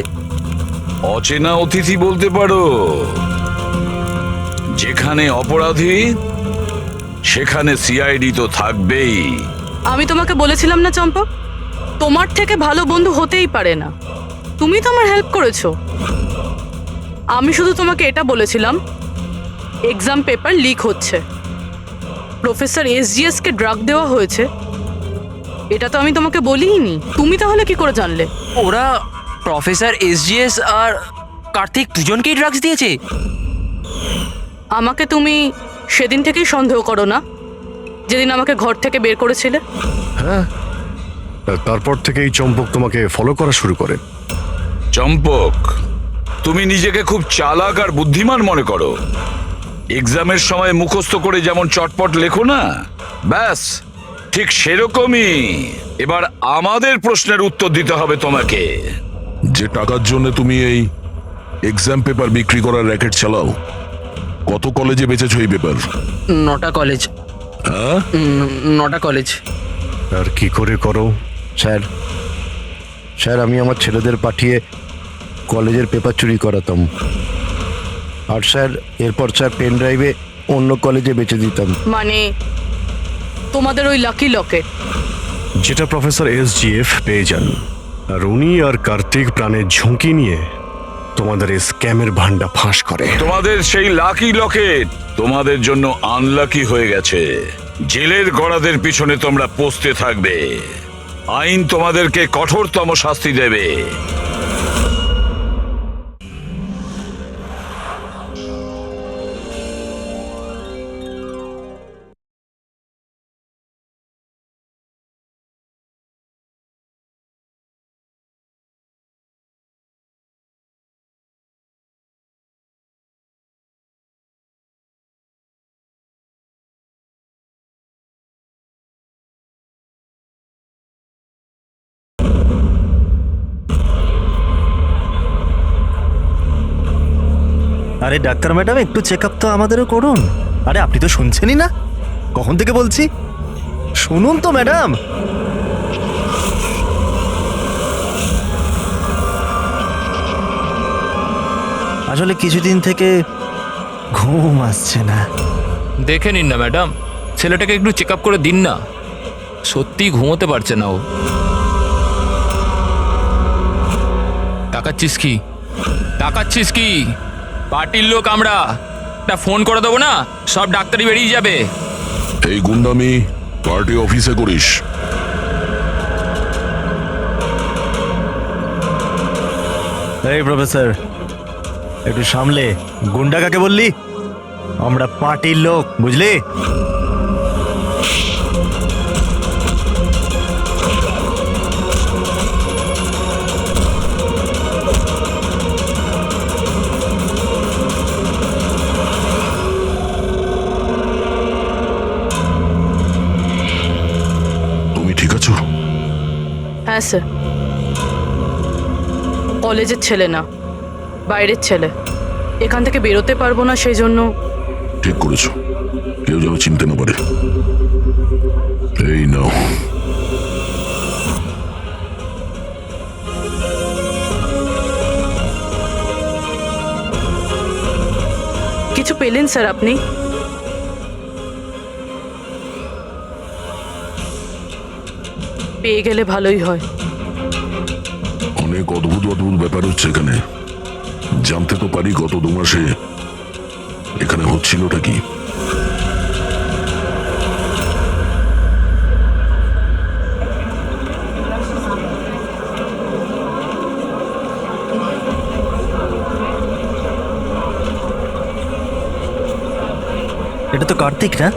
অচেনা অতিথি বলতে পারো। যেখানে অপরাধী সেখানে সিআইডি তো থাকবেই। আমি তোমাকে বলেছিলাম না চম্পক, তোমার থেকে ভালো বন্ধু হতেই পারে না। তুমি তো আমার হেল্প করেছো। আমি শুধু তোমাকে এটা বলেছিলাম এক্সাম পেপার লিক হচ্ছে, প্রফেসর এসজিএস কে ড্রাগ দেওয়া হয়েছে, এটা তো আমি তোমাকে বলিনি। তুমি তাহলে কি করে জানলে? ওরা প্রফেসর এসজিএস আর কার্তিক দুজনকেই ড্রাগস দিয়েছে? আমাকে তুমি সেদিন থেকেই সন্দেহ করো না, যেদিন আমাকে ঘর থেকে বের করেছিলে? হ্যাঁ, তারপর থেকে এই চম্পক তোমাকে ফলো করা শুরু করে। চম্পক, তুমি নিজেকে খুব চালাক আর বুদ্ধিমান মনে করো। এক্সামের সময় মুখস্থ করে যেমন চটপট লেখো না, ব্যাস ঠিক সেরকমই এবার আমাদের প্রশ্নের উত্তর দিতে হবে তোমাকে। যে টাকার জন্য তুমি এই এক্সাম পেপার বিক্রি করার র্যাকেট চালাও, কত কলেজে বেচেছো এই পেপার? 9টা কলেজ। হ্যাঁ, 9টা কলেজ। আর কি করে করো? স্যার আমি আমার ছেলেদের পাঠিয়ে কলেজের পেপার চুরি করাতাম, আর স্যার এরপর স্যার পেন ড্রাইভে অন্য কলেজে বেচে দিতাম। মানে তোমাদের ওই লাকি লকেট যেটা প্রফেসর এসজিএফ পেয়ে যান, আর উনি আর কার্তিক প্রাণের ঝুঁকি নিয়ে তোমাদের এই স্ক্যামের ভান্ডা ফাঁস করে। তোমাদের সেই লাকি লকেট তোমাদের জন্য আনলাকি হয়ে গেছে। জেলের গড়াদের পিছনে তোমরা পৌঁছতে থাকবে, আইন তোমাদেরকে কঠোরতম শাস্তি দেবে। আরে ডাক্তার ম্যাডাম, একটু চেক আপ তো আমাদেরও করুন। আরে আপনি তো শুনছেনই না, কখন থেকে বলছি, শুনুন তো ম্যাডাম। আসলে কিছুদিন থেকে ঘুম আসছে না। দেখে নিন না ম্যাডাম, ছেলেটাকে একটু চেক আপ করে দিন না, সত্যি ঘুমোতে পারছে না ও। তাকাচ্ছিস কি, তাকাচ্ছিস কি? পার্টির লোক আমরা, একটা ফোন করে দেবো না, সব ডাক্তারি বেরিয়ে যাবে। এই গুন্ডামি পার্টি অফিসে করিস? এই প্রফেসর, একটু সামলে। গুন্ডা কাকে বললি? আমরা পার্টির লোক, বুঝলি? তুমি ঠিক আছো? হ্যাঁ স্যার, কলেজের ছেলে না, বাইরের ছেলে। এখান থেকে বেরোতে পারবো না, সেই জন্য। ঠিক করেছো, কেউ যেন চিনতে না পারে। এই নাও। কিছু পেলেন স্যার আপনি? পেয়ে গেলে ভালোই হয়। অনেক অদ্ভুত অদ্ভুত ব্যাপার হচ্ছে এখানে। জানতে তো পারি গত 2 মাসে এখানে হচ্ছিলটা কি। এটা তো কার্তিক না?